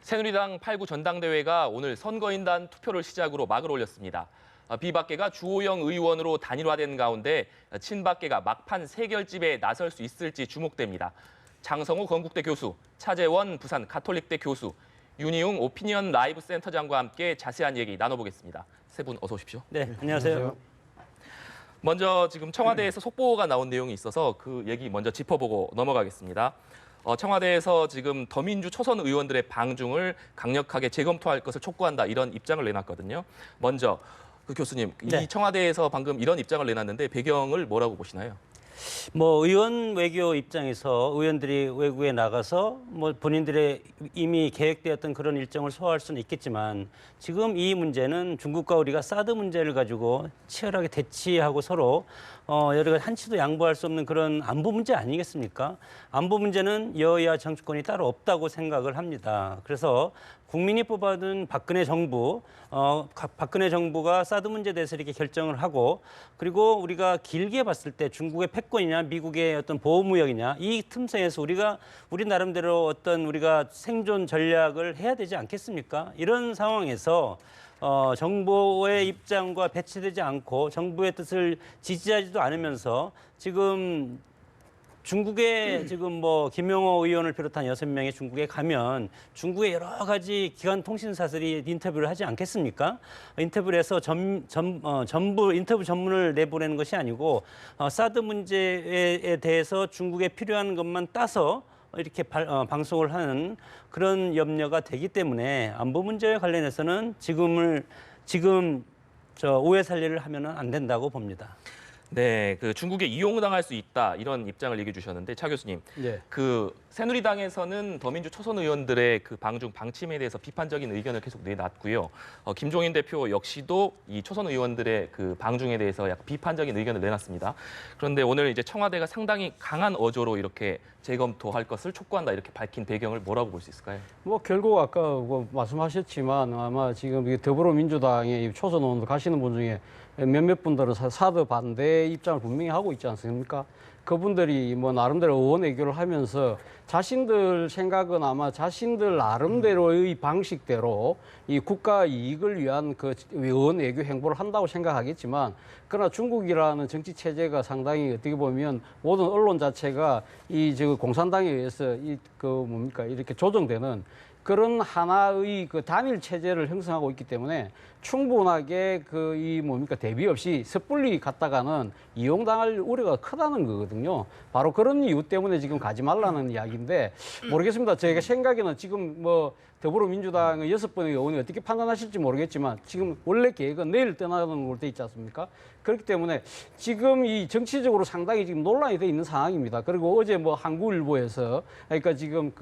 새누리당 8구 전당대회가 오늘 선거인단 투표를 시작으로 막을 올렸습니다. 비박계가 주호영 의원으로 단일화된 가운데 친박계가 막판 세결집에 나설 수 있을지 주목됩니다. 장성우 건국대 교수, 차재원 부산 가톨릭대 교수, 윤희웅 오피니언 라이브 센터장과 함께 자세한 얘기 나눠보겠습니다. 세 분 어서 오십시오. 네, 안녕하세요. 먼저 지금 청와대에서 속보가 나온 내용이 있어서 그 얘기 먼저 짚어보고 넘어가겠습니다. 청와대에서 지금 더민주 초선 의원들의 방중을 강력하게 재검토할 것을 촉구한다 이런 입장을 내놨거든요. 먼저 그 교수님, 네. 이 청와대에서 방금 이런 입장을 내놨는데 배경을 뭐라고 보시나요? 뭐 의원 외교 입장에서 의원들이 외국에 나가서 뭐 본인들의 이미 계획되었던 그런 일정을 소화할 수는 있겠지만 지금 이 문제는 중국과 우리가 사드 문제를 가지고 치열하게 대치하고 서로 여러 가지 한치도 양보할 수 없는 그런 안보 문제 아니겠습니까? 안보 문제는 여야 정치권이 따로 없다고 생각을 합니다. 그래서 국민이 뽑아둔 박근혜 정부, 박근혜 정부가 사드 문제에 대해서 이렇게 결정을 하고 그리고 우리가 길게 봤을 때 중국의 패권이냐 미국의 어떤 보호무역이냐 이 틈새에서 우리 나름대로 어떤 우리가 생존 전략을 해야 되지 않겠습니까? 이런 상황에서 정부의 입장과 배치되지 않고 정부의 뜻을 지지하지도 않으면서 지금 중국에 지금 뭐 김용호 의원을 비롯한 6명이 중국에 가면 중국의 여러 가지 기관 통신사들이 인터뷰를 하지 않겠습니까? 인터뷰를 해서 전부 인터뷰 전문을 내보내는 것이 아니고 사드 문제에 대해서 중국에 필요한 것만 따서 이렇게 방송을 하는 그런 염려가 되기 때문에 안보 문제와 관련해서는 지금 오해 살리를 하면은 안 된다고 봅니다. 네, 그 중국에 이용당할 수 있다 이런 입장을 얘기해 주셨는데 차 교수님, 네. 그 새누리당에서는 더민주 초선 의원들의 그 방중 방침에 대해서 비판적인 의견을 계속 내놨고요. 김종인 대표 역시도 이 초선 의원들의 그 방중에 대해서 약간 비판적인 의견을 내놨습니다. 그런데 오늘 이제 청와대가 상당히 강한 어조로 이렇게 재검토할 것을 촉구한다 이렇게 밝힌 배경을 뭐라고 볼 수 있을까요? 뭐 결국 아까 뭐 말씀하셨지만 아마 지금 이 더불어민주당의 초선 의원들 가시는 분 중에 몇몇 분들은 사드 반대 입장을 분명히 하고 있지 않습니까? 그분들이 뭐 나름대로 의원 외교를 하면서 자신들 생각은 아마 자신들 나름대로의 방식대로 이 국가 이익을 위한 그 의원 외교 행보를 한다고 생각하겠지만 그러나 중국이라는 정치 체제가 상당히 어떻게 보면 모든 언론 자체가 이 공산당에 의해서 이렇게 조정되는 그런 하나의 그 단일 체제를 형성하고 있기 때문에 충분하게 대비 없이 섣불리 갔다가는 이용당할 우려가 크다는 거거든요. 바로 그런 이유 때문에 지금 가지 말라는 이야기인데 모르겠습니다. 제가 생각에는 지금 뭐 더불어민주당의 6번의 의원이 어떻게 판단하실지 모르겠지만 지금 원래 계획은 내일 떠나는 걸로 돼 있지 않습니까? 그렇기 때문에 지금 이 정치적으로 상당히 지금 논란이 돼 있는 상황입니다. 그리고 어제 뭐 한국일보에서 그러니까 지금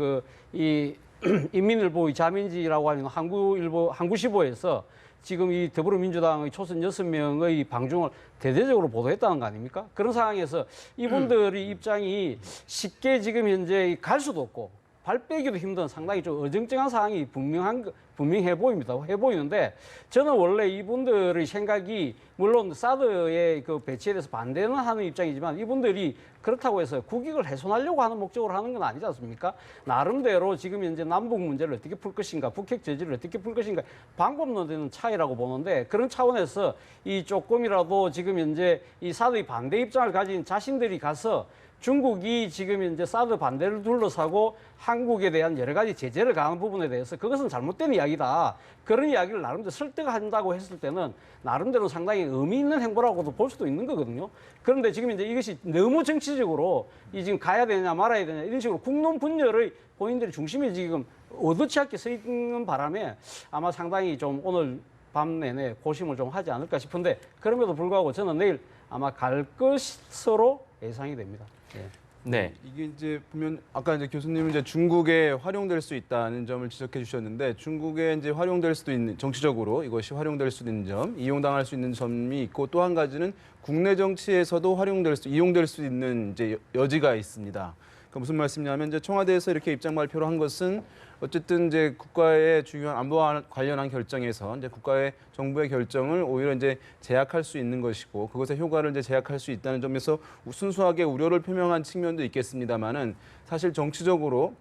인민일보의 자민지라고 하는 한구시보에서 지금 이 더불어민주당의 초선 6명의 방중을 대대적으로 보도했다는 거 아닙니까? 그런 상황에서 이분들의 입장이 쉽게 지금 현재 갈 수도 없고 발 빼기도 힘든 상당히 좀 어정쩡한 상황이 분명해 보이는데 저는 원래 이분들의 생각이 물론 사드의 그 배치에 대해서 반대는 하는 입장이지만 이분들이 그렇다고 해서 국익을 훼손하려고 하는 목적으로 하는 건 아니지 않습니까? 나름대로 지금 현재 남북 문제를 어떻게 풀 것인가, 북핵 저지를 어떻게 풀 것인가 방법론에는 차이라고 보는데 그런 차원에서 이 조금이라도 지금 현재 이 사드의 반대 입장을 가진 자신들이 가서 중국이 지금 현재 사드 반대를 둘러싸고 한국에 대한 여러 가지 제재를 가한 부분에 대해서 그것은 잘못된 이야기다. 그런 이야기를 나름대로 설득한다고 했을 때는 나름대로 상당히 의미 있는 행보라고도 볼 수도 있는 거거든요. 그런데 지금 이제 이것이 너무 정치적으로 지금 가야 되냐 말아야 되냐 이런 식으로 국론 분열의 본인들의 중심에 지금 의도치 않게 서 있는 바람에 아마 상당히 좀 오늘 밤 내내 고심을 좀 하지 않을까 싶은데 그럼에도 불구하고 저는 내일 아마 갈 것으로 예상이 됩니다. 네. 이게 이제 보면 아까 이제 교수님은 이제 중국에 활용될 수 있다는 점을 지적해 주셨는데 중국에 이제 활용될 수도 있는 정치적으로 이것이 활용될 수 있는 점, 이용당할 수 있는 점이 있고 또 한 가지는 국내 정치에서도 이용될 수 있는 이제 여지가 있습니다. 그러니까 무슨 말씀이냐면 이제 청와대에서 이렇게 입장 발표를 한 것은 어쨌든 이제 국가의 중요한 안보와 관련한 결정에서 이제 국가의 정부의 결정을 오히려 이제 제약할 수 있는 것이고 그것의 효과를 이제 제약할 수 있다는 점에서 순수하게 우려를 표명한 측면도 있겠습니다만은 사실 정치적으로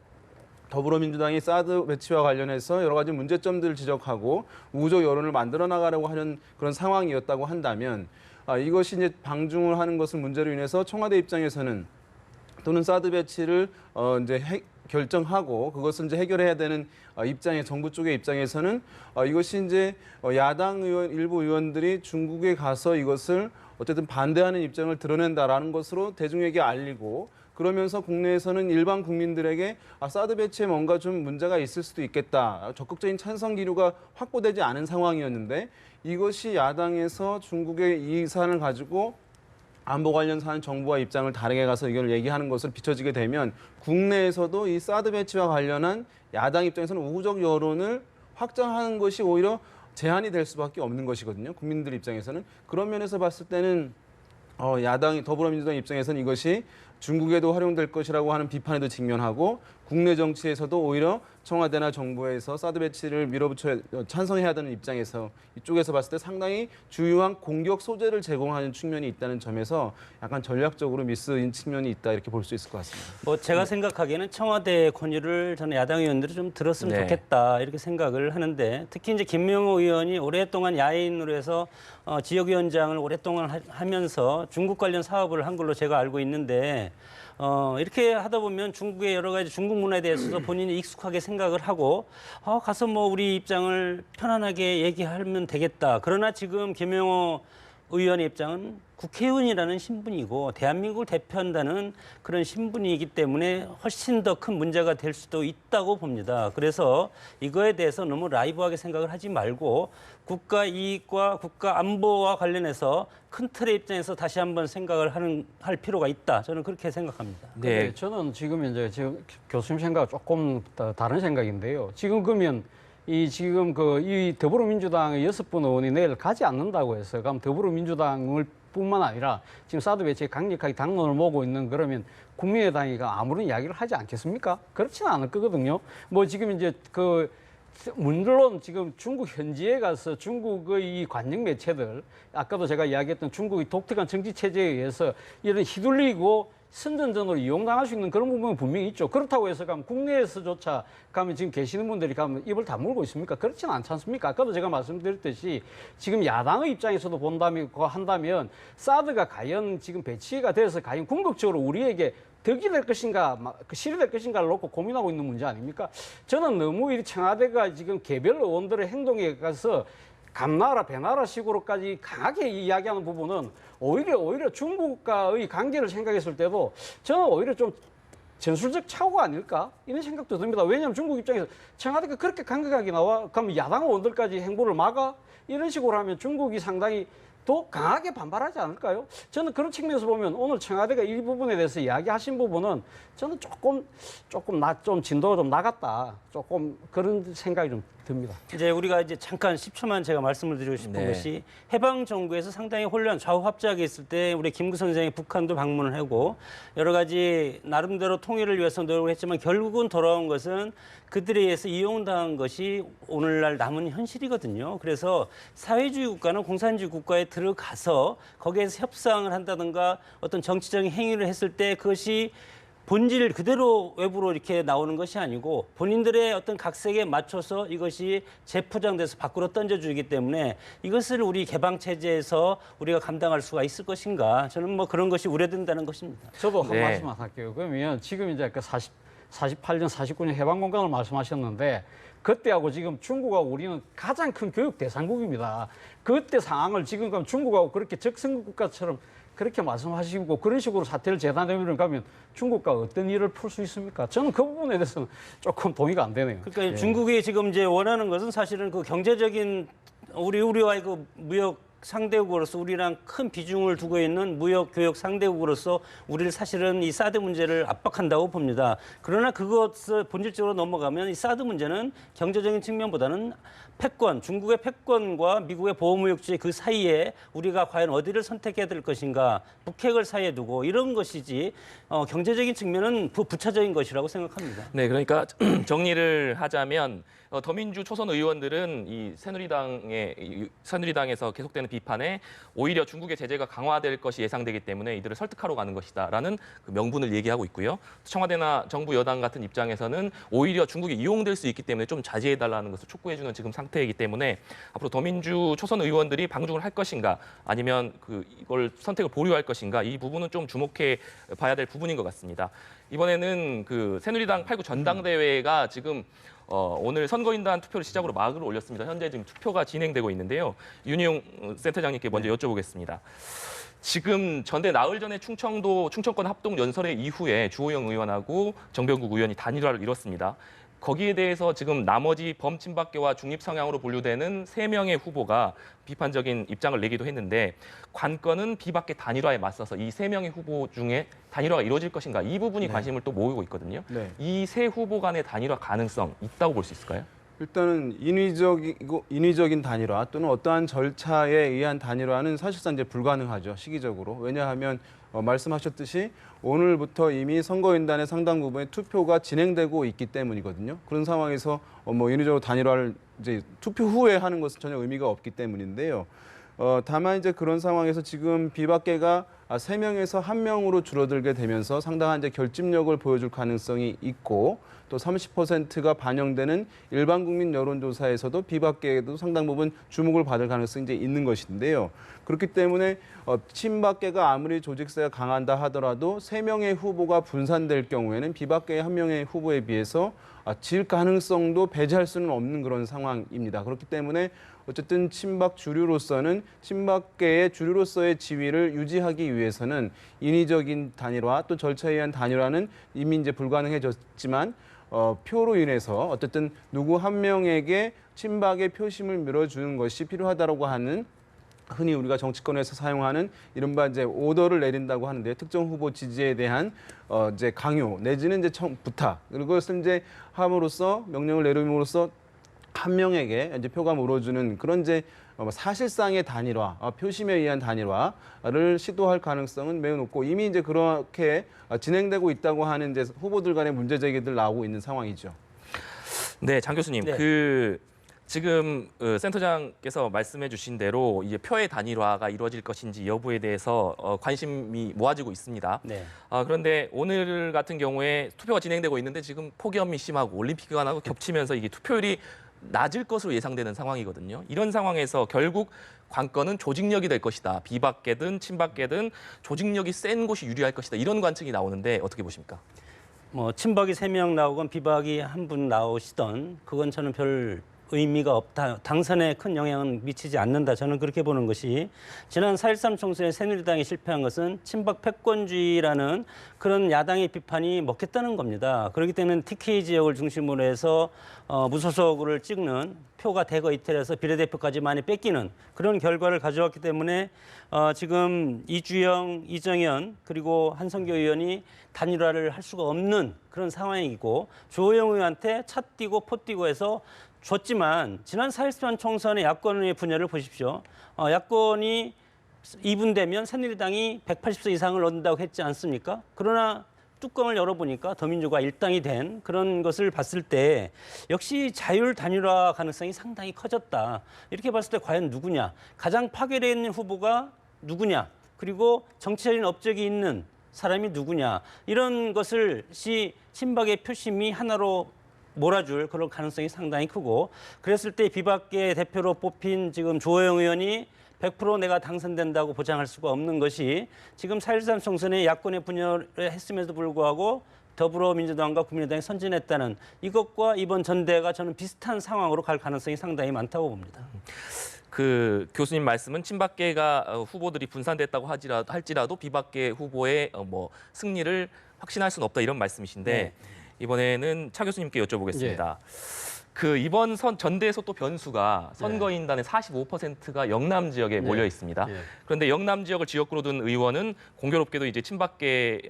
더불어민주당이 사드 배치와 관련해서 여러 가지 문제점들을 지적하고 우호적 여론을 만들어 나가려고 하는 그런 상황이었다고 한다면 이것이 이제 방중을 하는 것을 문제로 인해서 청와대 입장에서는 또는 사드 배치를 이제 결정하고 그것을 이제 해결해야 되는 입장의 정부 쪽의 입장에서는 이것이 이제 야당 의원 일부 의원들이 중국에 가서 이것을 어쨌든 반대하는 입장을 드러낸다라는 것으로 대중에게 알리고 그러면서 국내에서는 일반 국민들에게 사드 배치에 뭔가 좀 문제가 있을 수도 있겠다. 적극적인 찬성 기류가 확보되지 않은 상황이었는데 이것이 야당에서 중국의 이 사안을 가지고 안보 관련 사안 정부와 입장을 다르게 가서 이걸 얘기하는 것으로 비춰지게 되면 국내에서도 이 사드 배치와 관련한 야당 입장에서는 우호적 여론을 확장하는 것이 오히려 제한이 될 수밖에 없는 것이거든요. 국민들 입장에서는. 그런 면에서 봤을 때는 야당이 더불어민주당 입장에서는 이것이 중국에도 활용될 것이라고 하는 비판에도 직면하고 국내 정치에서도 오히려 청와대나 정부에서 사드 배치를 밀어붙여 찬성해야 되는 입장에서 이쪽에서 봤을 때 상당히 주요한 공격 소재를 제공하는 측면이 있다는 점에서 약간 전략적으로 미스인 측면이 있다 이렇게 볼 수 있을 것 같습니다. 뭐 제가 생각하기에는 청와대의 권유를 저는 야당 의원들이 좀 들었으면 네. 좋겠다 이렇게 생각을 하는데 특히 이제 김명호 의원이 오랫동안 야인으로 해서 지역위원장을 오랫동안 하면서 중국 관련 사업을 한 걸로 제가 알고 있는데 이렇게 하다 보면 중국의 여러 가지 중국 문화에 대해서도 본인이 익숙하게 생각을 하고 가서 뭐 우리 입장을 편안하게 얘기하면 되겠다. 그러나 지금 김영호 의원의 입장은 국회의원이라는 신분이고 대한민국을 대표한다는 그런 신분이기 때문에 훨씬 더 큰 문제가 될 수도 있다고 봅니다. 그래서 이거에 대해서 너무 라이브하게 생각을 하지 말고 국가 이익과 국가 안보와 관련해서 큰 틀의 입장에서 다시 한번 생각을 할 필요가 있다. 저는 그렇게 생각합니다. 네, 저는 지금 이제 교수님 생각 조금 다른 생각인데요. 지금 그러면 지금 이 더불어민주당의 6분 의원이 내일 가지 않는다고 해서 그럼 더불어민주당을 뿐만 아니라 지금 사드 배치에 강력하게 당론을 모으고 있는 그러면 국민의당이가 아무런 이야기를 하지 않겠습니까? 그렇지는 않을 거거든요. 뭐 지금 이제 물론 지금 중국 현지에 가서 중국의 이 관영 매체들 아까도 제가 이야기했던 중국의 독특한 정치 체제에 의해서 이런 휘둘리고 선전전으로 이용당할 수 있는 그런 부분은 분명히 있죠. 그렇다고 해서 가면 국내에서조차 가면 지금 계시는 분들이 가면 입을 다물고 있습니까? 그렇지는 않지 않습니까? 아까도 제가 말씀드렸듯이 지금 야당의 입장에서도 한다면 사드가 과연 지금 배치가 돼서 과연 궁극적으로 우리에게 덕이 될 것인가, 실이 될 것인가를 놓고 고민하고 있는 문제 아닙니까? 저는 너무 이 청와대가 지금 개별 의원들의 행동에 가서 감나라 배나라 식으로까지 강하게 이야기하는 부분은 오히려 중국과의 관계를 생각했을 때도 저는 오히려 좀 전술적 착오가 아닐까 이런 생각도 듭니다. 왜냐하면 중국 입장에서 청와대가 그렇게 강력하게 나와 그러면 야당 의원들까지 행보를 막아 이런 식으로 하면 중국이 상당히 더 강하게 반발하지 않을까요? 저는 그런 측면에서 보면 오늘 청와대가 이 부분에 대해서 이야기하신 부분은 저는 조금 진도가 좀 나갔다. 조금 그런 생각이 좀 듭니다. 이제 우리가 이제 잠깐 10초만 제가 말씀을 드리고 싶은 것이 해방 정부에서 상당히 좌우합작이 있을 때 우리 김구 선생이 북한도 방문을 하고 여러 가지 나름대로 통일을 위해서 노력을 했지만 결국은 돌아온 것은 그들에 의해서 이용당한 것이 오늘날 남은 현실이거든요. 그래서 사회주의 국가는 공산주의 국가에 들어가서 거기에서 협상을 한다든가 어떤 정치적인 행위를 했을 때 그것이 본질 그대로 외부로 이렇게 나오는 것이 아니고 본인들의 어떤 각색에 맞춰서 이것이 재포장돼서 밖으로 던져주기 때문에 이것을 우리 개방 체제에서 우리가 감당할 수가 있을 것인가 저는 뭐 그런 것이 우려된다는 것입니다. 저도 한 말씀만 할게요. 그러면 지금 이제 48년, 49년 해방공간을 말씀하셨는데 그때하고 지금 중국하고 우리는 가장 큰 교육 대상국입니다. 그때 상황을 지금 가면 중국하고 그렇게 적성국 국가처럼 그렇게 말씀하시고 그런 식으로 사태를 재단되면 가면 중국과 어떤 일을 풀 수 있습니까? 저는 그 부분에 대해서는 조금 동의가 안 되네요. 그러니까 중국이 지금 이제 원하는 것은 사실은 그 경제적인 우리와의 그 무역 상대국으로서 우리랑 큰 비중을 두고 있는 무역 교역 상대국으로서 우리를 사실은 이 사드 문제를 압박한다고 봅니다. 그러나 그것을 본질적으로 넘어가면 이 사드 문제는 경제적인 측면보다는 패권, 중국의 패권과 미국의 보호무역주의 그 사이에 우리가 과연 어디를 선택해야 될 것인가, 북핵을 사이에 두고 이런 것이지 경제적인 측면은 부차적인 것이라고 생각합니다. 네, 그러니까 정리를 하자면 더민주 초선 의원들은 이 새누리당에서 계속되는 비판에 오히려 중국의 제재가 강화될 것이 예상되기 때문에 이들을 설득하러 가는 것이다라는 그 명분을 얘기하고 있고요. 청와대나 정부 여당 같은 입장에서는 오히려 중국이 이용될 수 있기 때문에 좀 자제해달라는 것을 촉구해주는 지금 상태이기 때문에 앞으로 더민주 초선 의원들이 방중을 할 것인가 아니면 이걸 선택을 보류할 것인가 이 부분은 좀 주목해 봐야 될 부분인 것 같습니다. 이번에는 그 새누리당 8구 전당대회가 지금 오늘 선거인단 투표를 시작으로 막을 올렸습니다. 현재 지금 투표가 진행되고 있는데요. 윤희용 센터장님께 먼저 여쭤보겠습니다. 지금 전대 나흘 전에 충청권 합동 연설회 이후에 주호영 의원하고 정병국 의원이 단일화를 이뤘습니다. 거기에 대해서 지금 나머지 범친박계와 중립 성향으로 분류되는 3명의 후보가 비판적인 입장을 내기도 했는데 관건은 비박계 단일화에 맞서서 이 3명의 후보 중에 단일화가 이루어질 것인가 이 부분이 관심을 또 모으고 있거든요. 이 세 후보 간의 단일화 가능성 있다고 볼 수 있을까요? 일단은 인위적인 단일화 또는 어떠한 절차에 의한 단일화는 사실상 이제 불가능하죠. 시기적으로. 왜냐하면 말씀하셨듯이 오늘부터 이미 선거인단의 상당 부분의 투표가 진행되고 있기 때문이거든요. 그런 상황에서 인위적으로 단일화를 이제 투표 후에 하는 것은 전혀 의미가 없기 때문인데요. 다만 이제 그런 상황에서 지금 비박계가 3명에서 1명으로 줄어들게 되면서 상당한 이제 결집력을 보여줄 가능성이 있고 또 30%가 반영되는 일반 국민 여론조사에서도 비박계에도 상당 부분 주목을 받을 가능성이 이제 있는 것인데요. 그렇기 때문에 친박계가 아무리 조직세가 강한다 하더라도 3명의 후보가 분산될 경우에는 비박계의 1명의 후보에 비해서 질 가능성도 배제할 수는 없는 그런 상황입니다. 그렇기 때문에 어쨌든 친박 주류로서는 친박계의 주류로서의 지위를 유지하기 위해서는 인위적인 단일화 또 절차에 의한 단일화는 이미 이제 불가능해졌지만 표로 인해서 어쨌든 누구 한 명에게 친박의 표심을 밀어주는 것이 필요하다고 하는 흔히 우리가 정치권에서 사용하는 이른바 이제 오더를 내린다고 하는데 특정 후보 지지에 대한 이제 강요 내지는 이제 부탁 그것을 이제 함으로써 명령을 내림으로써 한 명에게 이제 표가 물어주는 그런 이제 사실상의 단일화, 표심에 의한 단일화를 시도할 가능성은 매우 높고 이미 이제 그렇게 진행되고 있다고 하는 이제 후보들 간의 문제 제기들 나오고 있는 상황이죠. 네, 장 교수님, 네. 지금 센터장께서 말씀해주신 대로 이제 표의 단일화가 이루어질 것인지 여부에 대해서 관심이 모아지고 있습니다. 네. 그런데 오늘 같은 경우에 투표가 진행되고 있는데 지금 폭염이 심하고 올림픽 기간하고 겹치면서 이게 투표율이 낮을 것으로 예상되는 상황이거든요. 이런 상황에서 결국 관건은 조직력이 될 것이다. 비박계든 친박계든 조직력이 센 곳이 유리할 것이다. 이런 관측이 나오는데 어떻게 보십니까? 친박이 3명 나오건 비박이 1분 나오시던 그건 저는 별 의미가 없다. 당선에 큰 영향은 미치지 않는다. 저는 그렇게 보는 것이 지난 4.13 총선에 새누리당이 실패한 것은 친박 패권주의라는 그런 야당의 비판이 먹혔다는 겁니다. 그렇기 때문에 TK 지역을 중심으로 해서 무소속을 찍는 표가 대거 이탈해서 비례대표까지 많이 뺏기는 그런 결과를 가져왔기 때문에 지금 이주영, 이정현 그리고 한성교 의원이 단일화를 할 수가 없는 그런 상황이고 주호영 의원한테 차 띄고 포 띄고 해서 줬지만 지난 4.13 총선의 야권의 분열을 보십시오. 야권이 2분 되면 새누리당이 180석 이상을 얻는다고 했지 않습니까? 그러나 뚜껑을 열어보니까 더민주가 일당이 된 그런 것을 봤을 때 역시 자율 단일화 가능성이 상당히 커졌다. 이렇게 봤을 때 과연 누구냐? 가장 파괴되어 있는 후보가 누구냐? 그리고 정치적인 업적이 있는 사람이 누구냐? 이런 것을 친박의 표심이 하나로 몰아줄 그런 가능성이 상당히 크고 그랬을 때 비박계 대표로 뽑힌 지금 주호영 의원이 100% 내가 당선된다고 보장할 수가 없는 것이 지금 4.13 총선에 야권의 분열을 했음에도 불구하고 더불어민주당과 국민의당이 선진했다는 이것과 이번 전대가 저는 비슷한 상황으로 갈 가능성이 상당히 많다고 봅니다. 그 교수님 말씀은 친박계가 후보들이 분산됐다고 할지라도 비박계 후보의 승리를 확신할 수는 없다 이런 말씀이신데 네. 이번에는 차 교수님께 여쭤보겠습니다. 그 이번 전대에서 또 변수가 선거인단의 45%가 영남 지역에 몰려 있습니다. 그런데 영남 지역을 지역구로 둔 의원은 공교롭게도 이제 친박계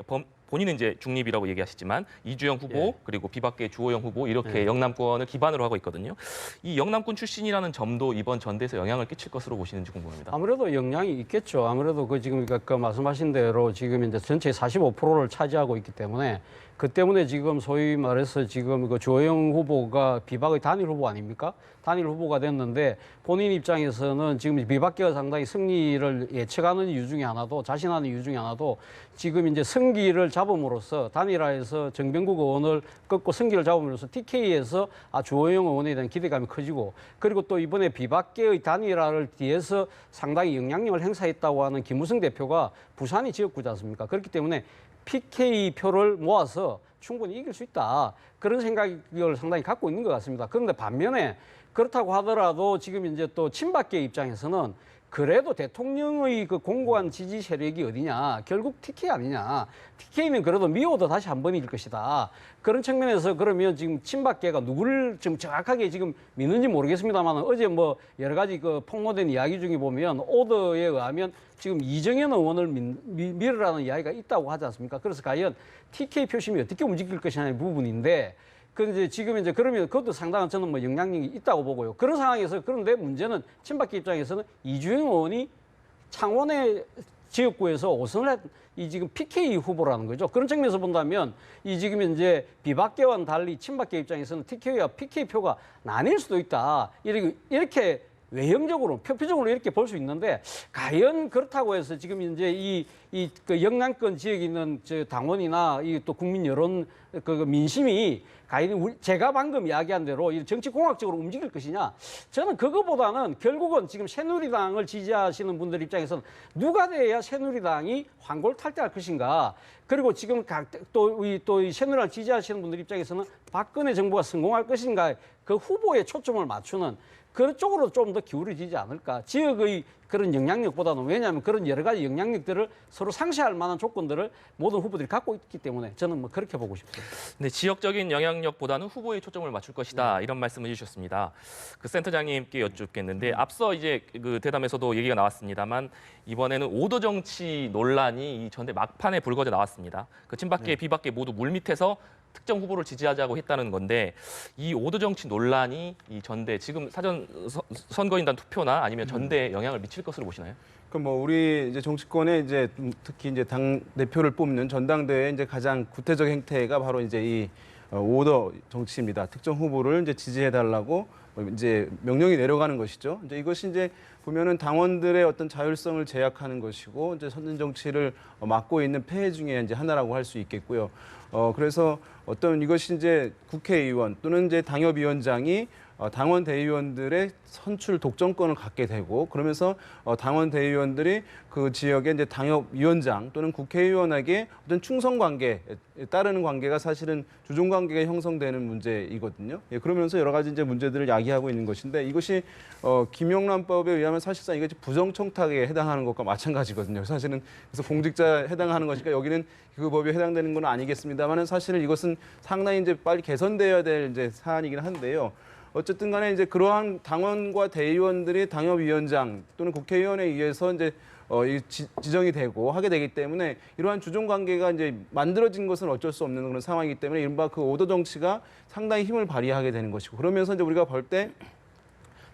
본인은 이제 중립이라고 얘기하시지만 이주영 후보 예. 그리고 비박계 주호영 후보 이렇게 영남권을 기반으로 하고 있거든요. 이 영남권 출신이라는 점도 이번 전대에서 영향을 끼칠 것으로 보시는지 궁금합니다. 아무래도 영향이 있겠죠. 아무래도 그 지금 그 말씀하신 대로 지금 이제 전체 45%를 차지하고 있기 때문에 그 때문에 지금 소위 말해서 지금 그 주호영 후보가 비박의 단일 후보 아닙니까? 단일 후보가 됐는데 본인 입장에서는 지금 비박계가 상당히 승리를 예측하는 이유 중에 하나도 자신하는 이유 중에 하나도 지금 이제 승기를 잡음으로써 단일화해서 정병국 의원을 꺾고 승기를 잡음으로써 TK에서 주호영 의원에 대한 기대감이 커지고 그리고 또 이번에 비박계의 단일화를 뒤에서 상당히 영향력을 행사했다고 하는 김무성 대표가 부산이 지역구지 않습니까? 그렇기 때문에 PK 표를 모아서 충분히 이길 수 있다. 그런 생각을 상당히 갖고 있는 것 같습니다. 그런데 반면에 그렇다고 하더라도 지금 이제 또 친박계 입장에서는 그래도 대통령의 그 공고한 지지 세력이 어디냐. 결국 TK 아니냐. TK는 그래도 미워도 다시 한 번일 것이다. 그런 측면에서 그러면 지금 친박계가 누구를 좀 정확하게 지금 믿는지 모르겠습니다만 어제 뭐 여러 가지 그 폭로된 이야기 중에 보면 오더에 의하면 지금 이정현 의원을 밀으라는 이야기가 있다고 하지 않습니까? 그래서 과연 TK 표심이 어떻게 움직일 것이냐의 부분인데 그런데 지금 이제 그러면 그것도 상당한 저는 뭐 영향력이 있다고 보고요. 그런 상황에서 그런데 문제는 친박계 입장에서는 이주영 의원이 창원의 지역구에서 5선을 한 이 지금 PK 후보라는 거죠. 그런 측면에서 본다면 이 지금 이제 비박계와는 달리 친박계 입장에서는 TK와 PK 표가 나뉠 수도 있다. 이렇게 외형적으로 표피적으로 이렇게 볼 수 있는데 과연 그렇다고 해서 지금 이제 그 영남권 지역에 있는 저 당원이나 이 또 국민 여론 그 민심이 과연 제가 방금 이야기한 대로 이 정치 공학적으로 움직일 것이냐 저는 그거보다는 결국은 지금 새누리당을 지지하시는 분들 입장에서는 누가 돼야 새누리당이 환골탈태할 것인가 그리고 지금 또 이 새누리당 지지하시는 분들 입장에서는 박근혜 정부가 성공할 것인가 그 후보에 초점을 맞추는 그쪽으로 좀 더 기울어지지 않을까. 지역의 그런 영향력보다는 왜냐하면 그런 여러 가지 영향력들을 서로 상쇄할 만한 조건들을 모든 후보들이 갖고 있기 때문에 저는 뭐 그렇게 보고 싶습니다. 네, 지역적인 영향력보다는 후보에 초점을 맞출 것이다 이런 말씀을 해주셨습니다. 그 센터장님께 여쭙겠는데 앞서 이제 그 대담에서도 얘기가 나왔습니다만 이번에는 오도 정치 논란이 이 전대 막판에 불거져 나왔습니다. 그 친박계, 비박계 모두 물밑에서 특정 후보를 지지하자고 했다는 건데 이 오도 정치 논란이 이 전대 지금 사전 선거인단 투표나 아니면 전대에 영향을 미칠 것으로 보시나요? 그럼 뭐 우리 이제 정치권에 이제 특히 이제 당 대표를 뽑는 전당대회 이제 가장 구태적 행태가 바로 이제 이 오더 정치입니다. 특정 후보를 이제 지지해 달라고 이제 명령이 내려가는 것이죠. 이제 이것이 이제 보면은 당원들의 어떤 자율성을 제약하는 것이고 이제 선진 정치를 막고 있는 폐해 중에 이제 하나라고 할 수 있겠고요. 그래서 어떤 이것이 이제 국회의원 또는 이제 당협위원장이 당원 대의원들의 선출 독점권을 갖게 되고 그러면서 당원 대의원들이 그 지역의 이제 당협위원장 또는 국회의원에게 어떤 충성 관계에 따르는 관계가 사실은 주종 관계가 형성되는 문제이거든요. 예, 그러면서 여러 가지 이제 문제들을 야기하고 있는 것인데 이것이 김영란법에 의하면 사실상 이것이 부정청탁에 해당하는 것과 마찬가지거든요. 사실은 그래서 공직자에 해당하는 것이니까 여기는 그 법에 해당되는 건 아니겠습니다만은 사실은 이것은 상당히 이제 빨리 개선되어야 될 이제 사안이긴 한데요. 어쨌든 간에 이제 그러한 당원과 대의원들이 당협위원장 또는 국회의원에 의해서 이제 지정이 되고 하게 되기 때문에 이러한 주종 관계가 이제 만들어진 것은 어쩔 수 없는 그런 상황이기 때문에 이른바 그 오더 정치가 상당히 힘을 발휘하게 되는 것이고 그러면서 이제 우리가 볼 때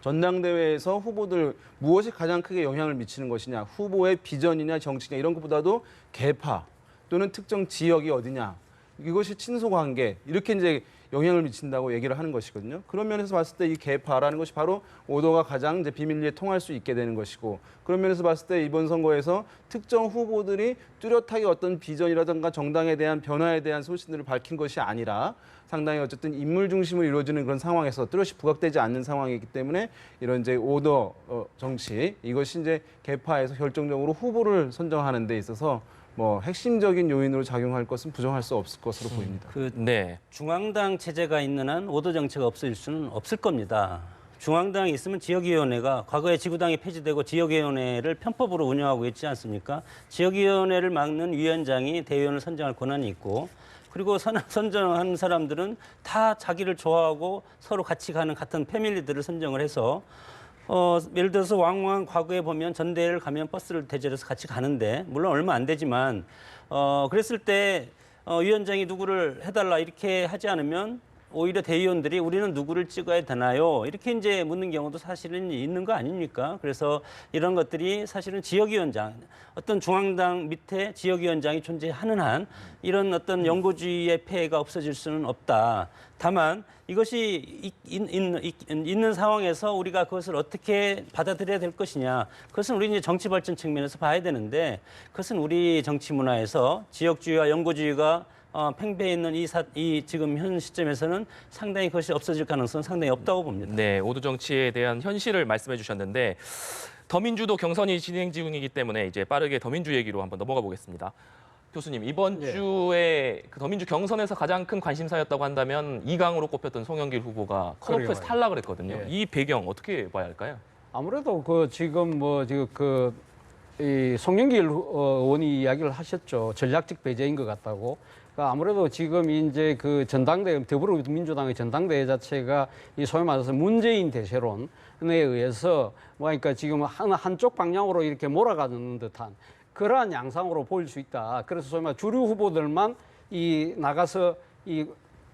전당대회에서 후보들 무엇이 가장 크게 영향을 미치는 것이냐 후보의 비전이냐 정치냐 이런 것보다도 계파 또는 특정 지역이 어디냐 이것이 친소 관계 이렇게 이제 영향을 미친다고 얘기를 하는 것이거든요. 그런 면에서 봤을 때 이 계파라는 것이 바로 오더가 가장 이제 비밀리에 통할 수 있게 되는 것이고 그런 면에서 봤을 때 이번 선거에서 특정 후보들이 뚜렷하게 어떤 비전이라든가 정당에 대한 변화에 대한 소신들을 밝힌 것이 아니라 상당히 어쨌든 인물 중심으로 이루어지는 그런 상황에서 뚜렷이 부각되지 않는 상황이기 때문에 이런 이제 오더 정치 이것이 이제 계파에서 결정적으로 후보를 선정하는 데 있어서 뭐 핵심적인 요인으로 작용할 것은 부정할 수 없을 것으로 보입니다. 네. 중앙당 체제가 있는 한 오도 정치가 없을 수는 없을 겁니다. 중앙당이 있으면 지역위원회가 과거에 지구당이 폐지되고 지역위원회를 편법으로 운영하고 있지 않습니까? 지역위원회를 맡는 위원장이 대의원을 선정할 권한이 있고 그리고 선정한 사람들은 다 자기를 좋아하고 서로 같이 가는 같은 패밀리들을 선정을 해서 예를 들어서 왕왕 과거에 보면 전대회를 가면 버스를 대절해서 같이 가는데 물론 얼마 안 되지만 그랬을 때 위원장이 누구를 해달라 이렇게 하지 않으면 오히려 대의원들이 우리는 누구를 찍어야 되나요? 이렇게 이제 묻는 경우도 사실은 있는 거 아닙니까? 그래서 이런 것들이 사실은 지역위원장, 어떤 중앙당 밑에 지역위원장이 존재하는 한 이런 어떤 연고주의의 폐해가 없어질 수는 없다. 다만 이것이 있는 상황에서 우리가 그것을 어떻게 받아들여야 될 것이냐. 그것은 우리 이제 정치 발전 측면에서 봐야 되는데 그것은 우리 정치 문화에서 지역주의와 연고주의가 팽배해 있는 이 지금 현 시점에서는 상당히 그것이 없어질 가능성은 상당히 없다고 봅니다. 네, 오두 정치에 대한 현실을 말씀해 주셨는데 더민주도 경선이 진행 중이기 때문에 이제 빠르게 더민주 얘기로 한번 넘어가 보겠습니다. 교수님, 이번 주에 그 더민주 경선에서 가장 큰 관심사였다고 한다면 2강으로 꼽혔던 송영길 후보가 컷오프에서 탈락을 했거든요. 이 배경 어떻게 봐야 할까요? 아무래도 그 지금 이 송영길 의원이 이야기를 하셨죠. 전략적 배제인 것 같다고. 그러니까 아무래도 지금 이제 그 전당대 더불어민주당의 전당대회 자체가 이 소위 말해서 문재인 대세론에 의해서 그러니까 지금 한쪽 방향으로 이렇게 몰아가는 듯한 그러한 양상으로 보일 수 있다. 그래서 소위 말해 주류 후보들만 이 나가서 이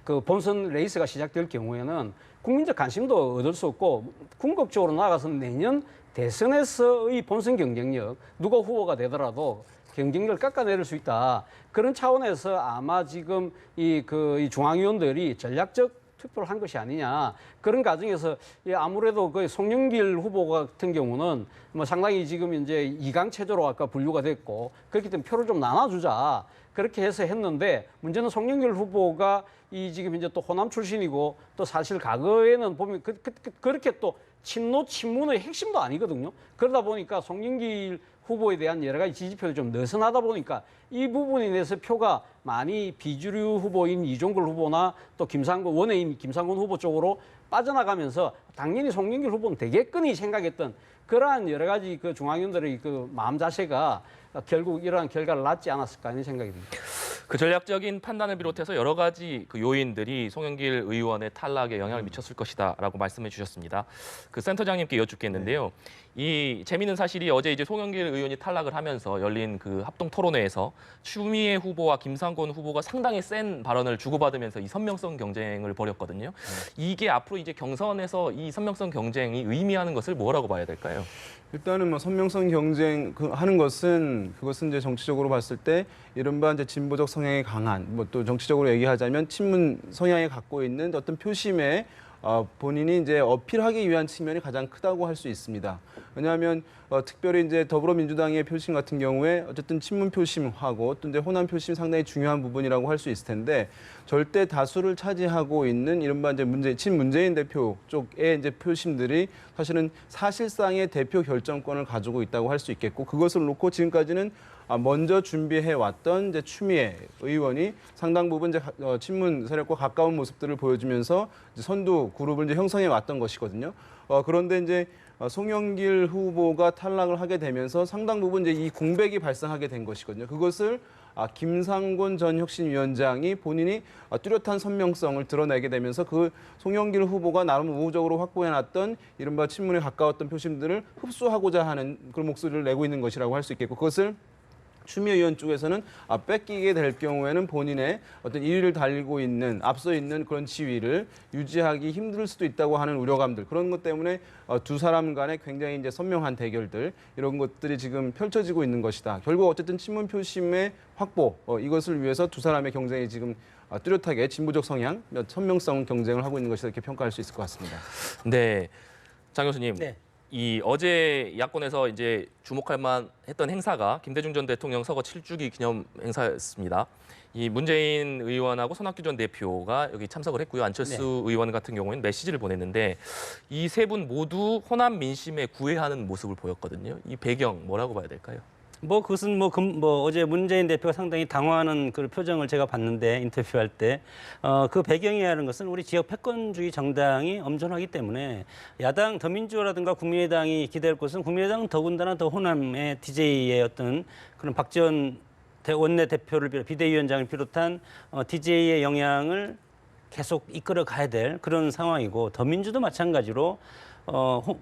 그 본선 레이스가 시작될 경우에는 국민적 관심도 얻을 수 없고 궁극적으로 나가서 내년 대선에서의 본선 경쟁력 누가 후보가 되더라도 경쟁력을 깎아내릴 수 있다. 그런 차원에서 아마 지금 이 중앙위원들이 전략적 투표를 한 것이 아니냐. 그런 과정에서 아무래도 그 송영길 후보 같은 경우는 뭐 상당히 지금 이제 2강 체제로 아까 분류가 됐고 그렇기 때문에 표를 좀 나눠주자. 그렇게 해서 했는데 문제는 송영길 후보가 이 지금 이제 또 호남 출신이고 또 사실 과거에는 보면 그렇게 또 친문의 핵심도 아니거든요. 그러다 보니까 송영길 후보에 대한 여러 가지 지지표도 좀 느슨하다 보니까 이 부분에 대해서 표가 많이 비주류 후보인 이종걸 후보나 또 원외인 김상곤 후보 쪽으로 빠져나가면서 당연히 송영길 후보는 되겠거니 생각했던 그러한 여러 가지 그 중앙위원들의 그 마음 자세가 결국 이러한 결과를 낳지 않았을까 하는 생각이 듭니다. 그 전략적인 판단을 비롯해서 여러 가지 그 요인들이 송영길 의원의 탈락에 영향을 미쳤을 것이다라고 말씀해 주셨습니다. 그 센터장님께 여쭙겠는데요. 이 재미있는 사실이 어제 이제 송영길 의원이 탈락을 하면서 열린 그 합동 토론회에서 추미애 후보와 김상곤 후보가 상당히 센 발언을 주고받으면서 이 선명성 경쟁을 벌였거든요. 이게 앞으로 이제 경선에서 이 선명성 경쟁이 의미하는 것을 뭐라고 봐야 될까요? 일단은 뭐 선명성 경쟁하는 것은 그것은 이제 정치적으로 봤을 때 이른바 이제 진보적 성향이 강한 뭐 또 정치적으로 얘기하자면 친문 성향이 갖고 있는 어떤 표심에 본인이 이제 어필하기 위한 측면이 가장 크다고 할 수 있습니다. 왜냐하면 특별히 이제 더불어민주당의 표심 같은 경우에 어쨌든 친문 표심하고 또 이제 호남 표심이 상당히 중요한 부분이라고 할 수 있을 텐데 절대 다수를 차지하고 있는 이른바 이제 친문재인 대표 쪽의 이제 표심들이 사실은 사실상의 대표 결정권을 가지고 있다고 할 수 있겠고 그것을 놓고 지금까지는 먼저 준비해 왔던 이제 추미애 의원이 상당 부분 이제 친문 세력과 가까운 모습들을 보여주면서 이제 선두 그룹을 이제 형성해 왔던 것이거든요. 그런데 이제 송영길 후보가 탈락을 하게 되면서 상당 부분 이제 이 공백이 발생하게 된 것이거든요. 그것을 김상곤 전 혁신위원장이 본인이 뚜렷한 선명성을 드러내게 되면서 그 송영길 후보가 나름 우호적으로 확보해놨던 이른바 친문에 가까웠던 표심들을 흡수하고자 하는 그런 목소리를 내고 있는 것이라고 할 수 있겠고 그것을 추미애 의원 쪽에서는 뺏기게 될 경우에는 본인의 어떤 1위를 달리고 있는 앞서 있는 그런 지위를 유지하기 힘들 수도 있다고 하는 우려감들 그런 것 때문에 두 사람 간에 굉장히 이제 선명한 대결들 이런 것들이 지금 펼쳐지고 있는 것이다. 결국 어쨌든 친문 표심의 확보 이것을 위해서 두 사람의 경쟁이 지금 뚜렷하게 진보적 성향, 선명성 경쟁을 하고 있는 것이다 이렇게 평가할 수 있을 것 같습니다. 네, 장 교수님. 네. 이 어제 야권에서 이제 주목할 만했던 행사가 김대중 전 대통령 서거 7주기 기념 행사였습니다. 이 문재인 의원하고 손학규 전 대표가 여기 참석을 했고요. 안철수 의원 같은 경우에는 메시지를 보냈는데 이 세 분 모두 호남 민심에 구애하는 모습을 보였거든요. 이 배경 뭐라고 봐야 될까요? 그것은 어제 문재인 대표가 상당히 당황하는 그 표정을 제가 봤는데 인터뷰할 때 그 배경이라는 것은 우리 지역 패권주의 정당이 엄존하기 때문에 야당 더민주라든가 국민의당이 기대할 것은 국민의당은 더군다나 더 호남의 DJ의 어떤 그런 박지원 원내대표를 비대위원장을 비롯한 DJ의 영향을 계속 이끌어 가야 될 그런 상황이고 더민주도 마찬가지로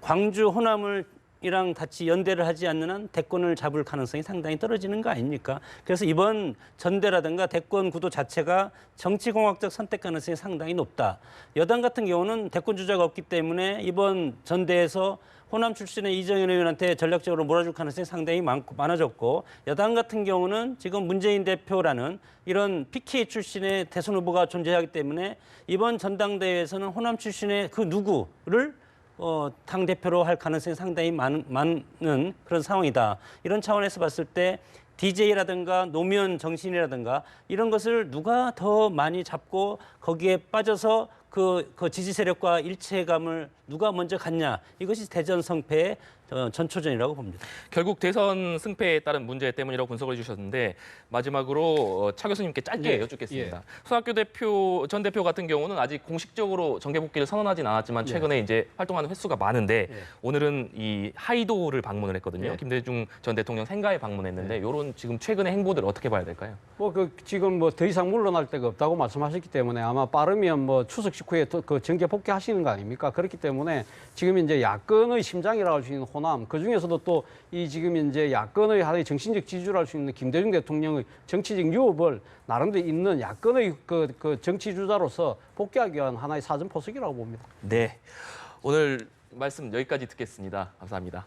광주 호남을 호남이랑 같이 연대를 하지 않는 한 대권을 잡을 가능성이 상당히 떨어지는 거 아닙니까? 그래서 이번 전대라든가 대권 구도 자체가 정치공학적 선택 가능성이 상당히 높다. 여당 같은 경우는 대권 주자가 없기 때문에 이번 전대에서 호남 출신의 이정현 의원한테 전략적으로 몰아줄 가능성이 상당히 많아졌고, 여당 같은 경우는 지금 문재인 대표라는 이런 PK 출신의 대선 후보가 존재하기 때문에 이번 전당대회에서는 호남 출신의 그 누구를 당 대표로 할 가능성이 상당히 많은 그런 상황이다. 이런 차원에서 봤을 때 DJ라든가 노무현 정신이라든가 이런 것을 누가 더 많이 잡고 거기에 빠져서 그 지지 세력과 일체감을 누가 먼저 갖냐, 이것이 대전 성패의 전초전이라고 봅니다. 결국 대선 승패에 따른 문제 때문이라고 분석을 해주셨는데 마지막으로 차 교수님께 짧게 예, 여쭙겠습니다. 손학규 전 대표 같은 경우는 아직 공식적으로 정계 복귀를 선언하진 않았지만 최근에 이제 활동하는 횟수가 많은데 오늘은 이 하이도를 방문을 했거든요. 김대중 전 대통령 생가에 방문했는데 이런 지금 최근의 행보들 어떻게 봐야 될까요? 지금 더 이상 물러날 데가 없다고 말씀하셨기 때문에 아마 빠르면 추석 직후에 그 정계 복귀하시는 거 아닙니까? 그렇기 때문에 지금 이제 야권의 심장이라고 할 수 있는 호남, 그 중에서도 또 이 지금 이제 야권의 하나의 정신적 지주라 할 수 있는 김대중 대통령의 정치적 유업을 나름대로 있는 야권의 그 정치 주자로서 복귀하기 위한 하나의 사전 포석이라고 봅니다. 네, 오늘 말씀 여기까지 듣겠습니다. 감사합니다.